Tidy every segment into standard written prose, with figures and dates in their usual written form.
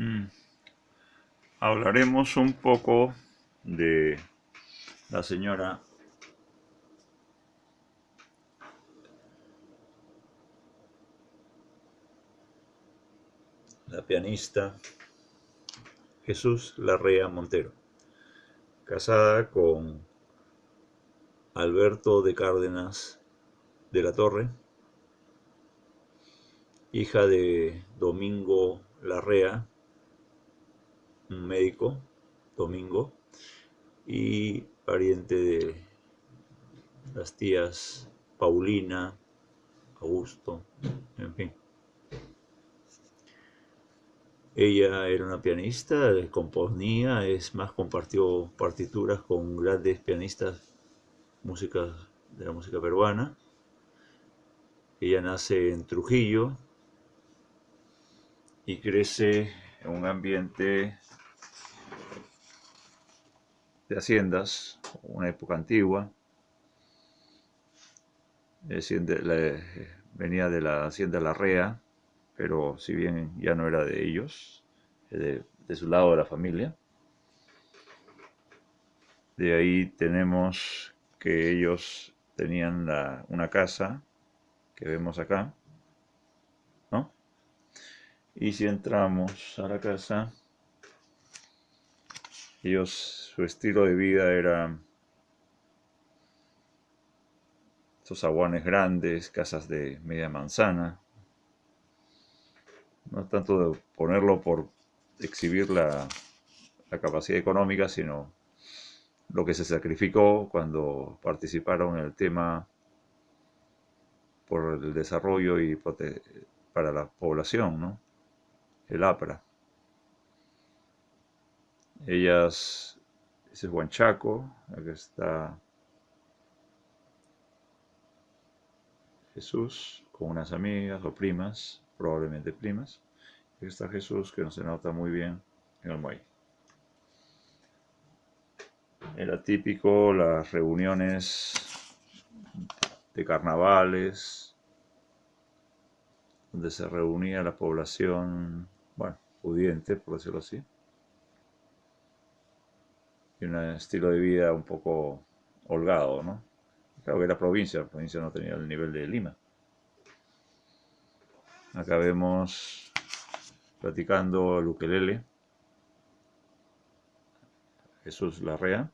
Mm, Hablaremos un poco de la señora, la pianista Jesús Larrea Montero, casada con Alberto de Cárdenas de la Torre, hija de Domingo Larrea, un médico, Domingo, y pariente de las tías Paulina, Augusto, en fin. Ella era una pianista, componía, es más, compartió partituras con grandes pianistas música, de la música peruana. Ella nace en Trujillo y crece en un ambiente de haciendas, una época antigua. Venía de la hacienda Larrea, pero si bien ya no era de ellos, de su lado de la familia. De ahí tenemos que ellos tenían una casa que vemos acá, ¿no? Y si entramos a la casa, su estilo de vida era estos aguanes grandes, casas de media manzana, no tanto de ponerlo por exhibir la capacidad económica, sino lo que se sacrificó cuando participaron en el tema por el desarrollo y para la población, ¿no? El APRA. Ellas, ese es Huanchaco, acá está Jesús con unas amigas o primas, probablemente primas. Aquí está Jesús que no se nota muy bien en el muelle. Era típico las reuniones de carnavales, donde se reunía la población, bueno, pudiente, por decirlo así, y un estilo de vida un poco holgado, ¿no? Claro que era provincia, la provincia no tenía el nivel de Lima. Acá vemos platicando el ukelele, Jesús Larrea,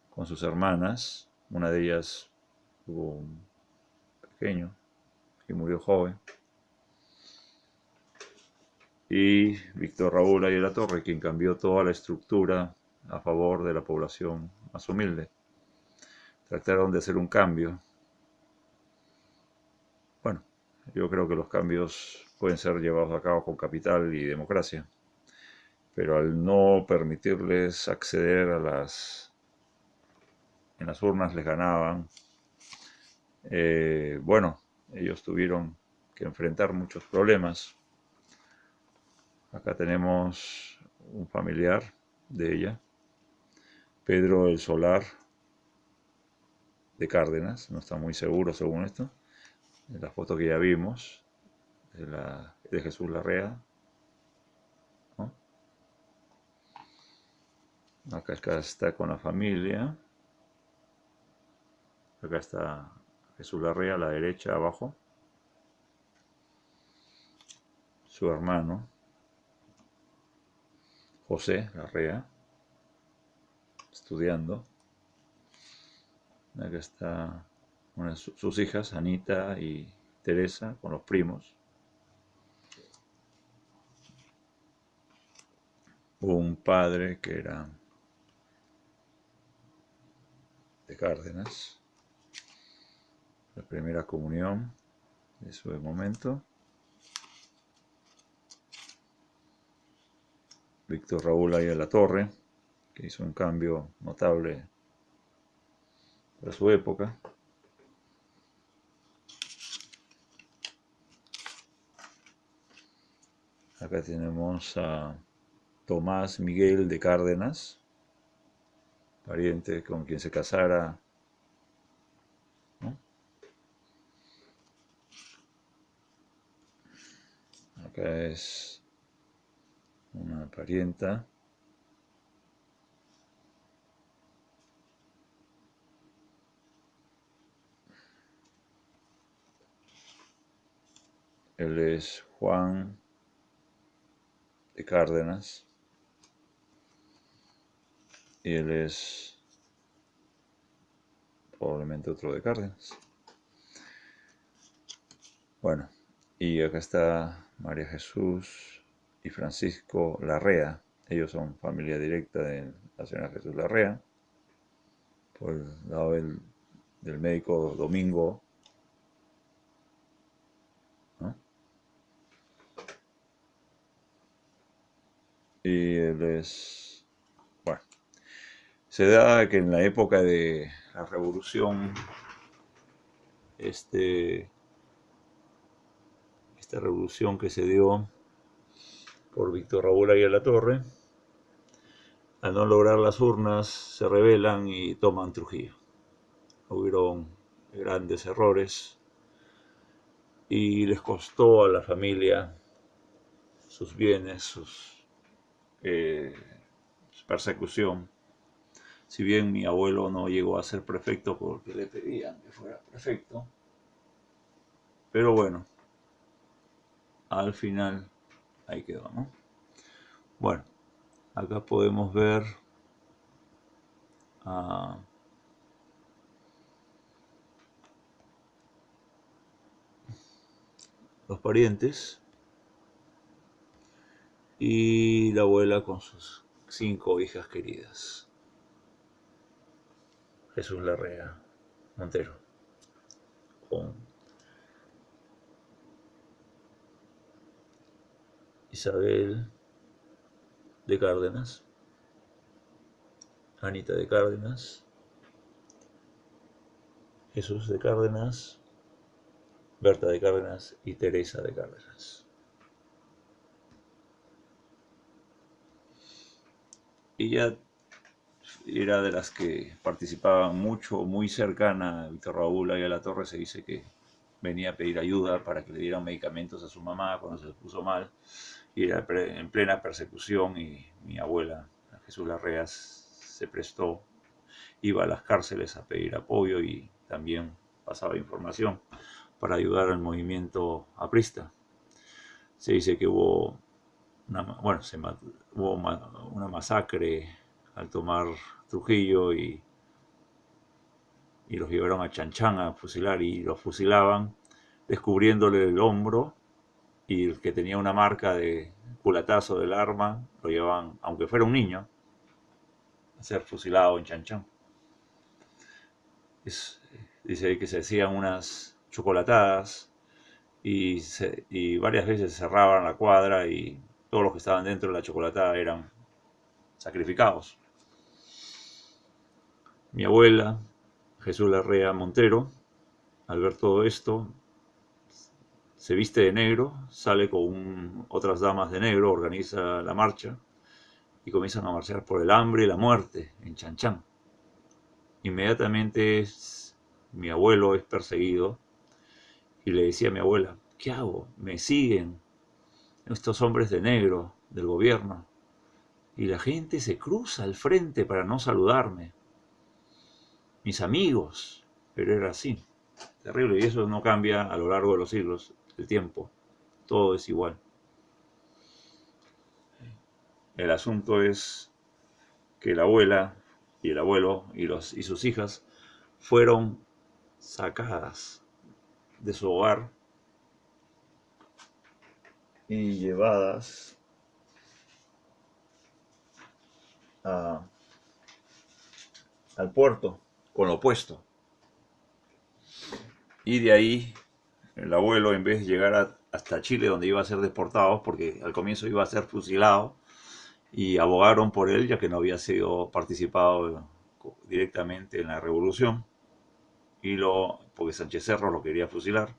con sus hermanas. Una de ellas tuvo un pequeño y murió joven. Y Víctor Raúl Ayala de la Torre, quien cambió toda la estructura a favor de la población más humilde. Trataron de hacer un cambio. Bueno, yo creo que los cambios pueden ser llevados a cabo con capital y democracia, pero al no permitirles acceder en las urnas les ganaban. Bueno, ellos tuvieron que enfrentar muchos problemas. Acá tenemos un familiar de ella, Pedro el Solar de Cárdenas, no está muy seguro según esto, de la foto que ya vimos, de Jesús Larrea, ¿no? Acá está con la familia, acá está Jesús Larrea a la derecha abajo, su hermano, José Larrea, estudiando. Acá está sus hijas, Anita y Teresa, con los primos. Un padre que era de Cárdenas, la primera comunión de su momento. Víctor Raúl ahí a la Torre, que hizo un cambio notable para su época. Acá tenemos a Tomás Miguel de Cárdenas, pariente con quien se casara, ¿no? Acá es una parienta. Él es Juan de Cárdenas y él es probablemente otro de Cárdenas. Bueno, y acá está María Jesús y Francisco Larrea. Ellos son familia directa de la señora Jesús Larrea, por el lado del médico Domingo, ¿no? Y él es, bueno, se da que en la época de la revolución, esta revolución que se dio por Víctor Raúl Torre, al no lograr las urnas, se rebelan y toman Trujillo. Hubieron grandes errores y les costó a la familia sus bienes, su persecución. Si bien mi abuelo no llegó a ser prefecto porque le pedían que fuera prefecto, pero bueno, al final ahí quedó, ¿no? Bueno, acá podemos ver a los parientes y la abuela con sus 5 hijas queridas. Jesús Larrea Montero, con Isabel de Cárdenas, Anita de Cárdenas, Jesús de Cárdenas, Berta de Cárdenas y Teresa de Cárdenas. Ella era de las que participaban mucho, muy cercana a Víctor Raúl Ayala Torre. Se dice que venía a pedir ayuda para que le dieran medicamentos a su mamá cuando se puso mal, y era en plena persecución, y mi abuela, Jesús Larrea, se prestó, iba a las cárceles a pedir apoyo y también pasaba información para ayudar al movimiento aprista. Se dice que hubo una masacre al tomar Trujillo y los llevaron a Chanchán a fusilar y los fusilaban descubriéndole el hombro, y el que tenía una marca de culatazo del arma lo llevaban, aunque fuera un niño, a ser fusilado en Chanchán. Dice que se hacían unas chocolatadas y varias veces cerraban la cuadra y todos los que estaban dentro de la chocolatada eran sacrificados. Mi abuela, Jesús Larrea Montero, al ver todo esto, se viste de negro, sale con otras damas de negro, organiza la marcha y comienzan a marchar por el hambre y la muerte en Chanchán. Inmediatamente mi abuelo es perseguido y le decía a mi abuela: ¿qué hago? Me siguen estos hombres de negro del gobierno y la gente se cruza al frente para no saludarme. Mis amigos, pero era así, terrible, y eso no cambia a lo largo de los siglos, el tiempo, todo es igual. El asunto es que la abuela y el abuelo y sus hijas fueron sacadas de su hogar y llevadas al puerto con lo opuesto. Y de ahí el abuelo, en vez de llegar hasta Chile, donde iba a ser deportado, porque al comienzo iba a ser fusilado, y abogaron por él, ya que no había sido participado directamente en la revolución, porque Sánchez Cerro lo quería fusilar,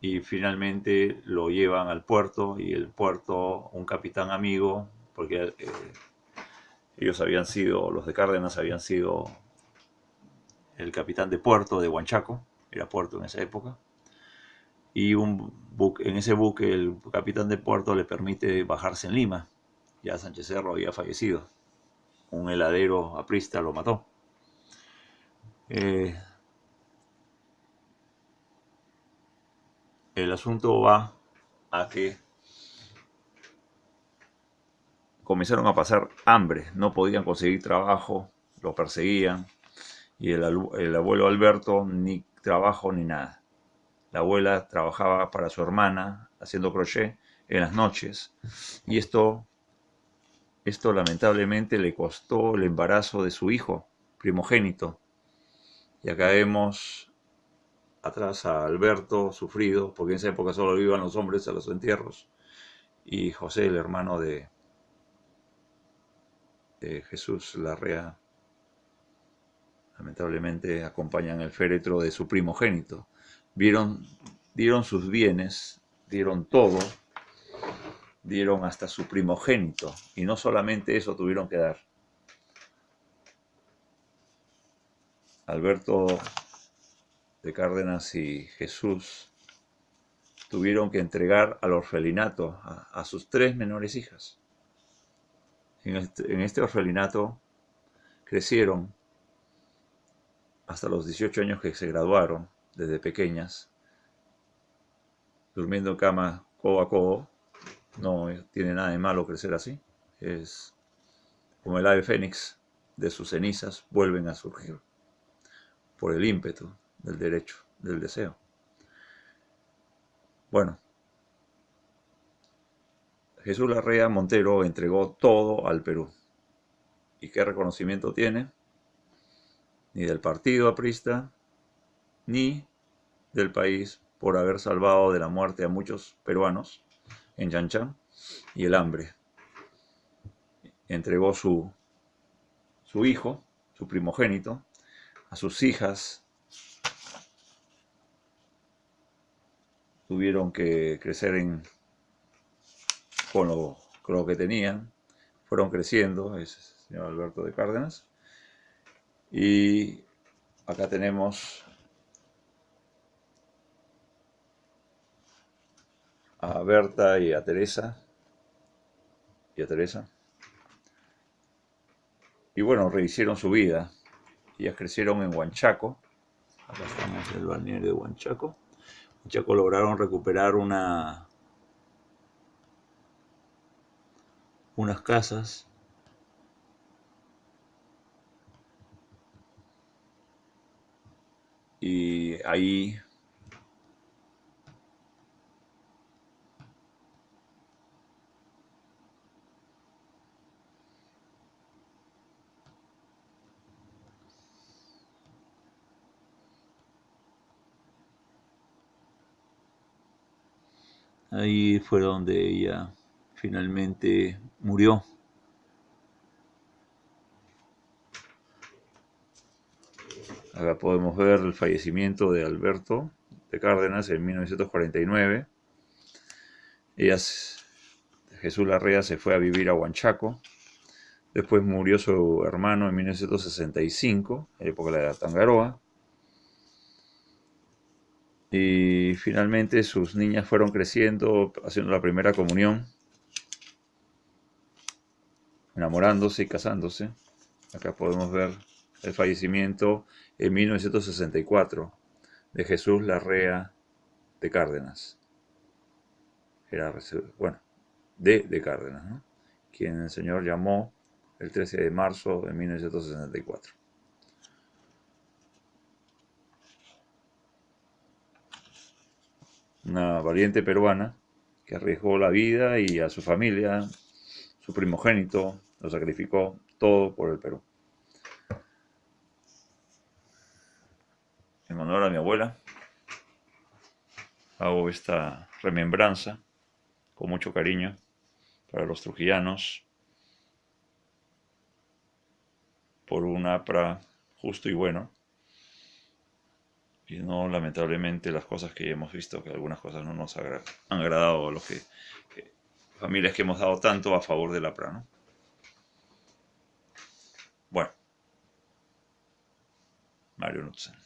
y finalmente lo llevan al puerto, y el puerto, un capitán amigo, porque ellos habían sido, los de Cárdenas habían sido el capitán de puerto de Huanchaco, era puerto en esa época, y en ese buque el capitán de puerto le permite bajarse en Lima. Ya Sánchez Cerro había fallecido. Un heladero aprista lo mató. Eh, el asunto va a que comenzaron a pasar hambre, no podían conseguir trabajo, lo perseguían, y el abuelo Alberto ni trabajo ni nada. La abuela trabajaba para su hermana haciendo crochet en las noches, y esto lamentablemente le costó el embarazo de su hijo primogénito. Y acá vemos atrás a Alberto sufrido, porque en esa época solo iban los hombres a los entierros, y José, el hermano de Jesús Larrea, lamentablemente acompañan el féretro de su primogénito. Dieron sus bienes, dieron todo, dieron hasta su primogénito, y no solamente eso tuvieron que dar. Alberto de Cárdenas y Jesús tuvieron que entregar al orfelinato a sus 3 menores hijas. En este orfelinato crecieron hasta los 18 años que se graduaron, desde pequeñas, durmiendo en cama codo a codo. No tiene nada de malo crecer así. Es como el ave fénix, de sus cenizas vuelven a surgir por el ímpetu del derecho, del deseo. Bueno, Jesús Larrea Montero entregó todo al Perú. ¿Y qué reconocimiento tiene? Ni del partido aprista, ni del país, por haber salvado de la muerte a muchos peruanos en Yanchán y el hambre. Entregó su hijo, su primogénito, a sus hijas. Tuvieron que crecer con lo que tenían. Fueron creciendo, es el señor Alberto de Cárdenas. Y acá tenemos a Berta y a Teresa. Y bueno, rehicieron su vida. Ellas crecieron en Huanchaco. Acá estamos en el balneario de Huanchaco. Huanchaco lograron recuperar unas casas. Y ahí fue donde ella finalmente murió. Acá podemos ver el fallecimiento de Alberto de Cárdenas en 1949. Jesús Larrea se fue a vivir a Huanchaco. Después murió su hermano en 1965, en la época de la Tangaroa. Y finalmente sus niñas fueron creciendo, haciendo la primera comunión, enamorándose y casándose. Acá podemos ver el fallecimiento en 1964 de Jesús Larrea de Cárdenas. Era, bueno, de Cárdenas, ¿no? Quien el señor llamó el 13 de marzo de 1964. Una valiente peruana que arriesgó la vida y a su familia, su primogénito, lo sacrificó todo por el Perú. En honor a mi abuela, hago esta remembranza con mucho cariño para los trujillanos por un APRA justo y bueno, y no lamentablemente las cosas que hemos visto, que algunas cosas no nos han agradado a los familias que hemos dado tanto a favor del APRA, ¿no? Bueno, Mario Nutzen.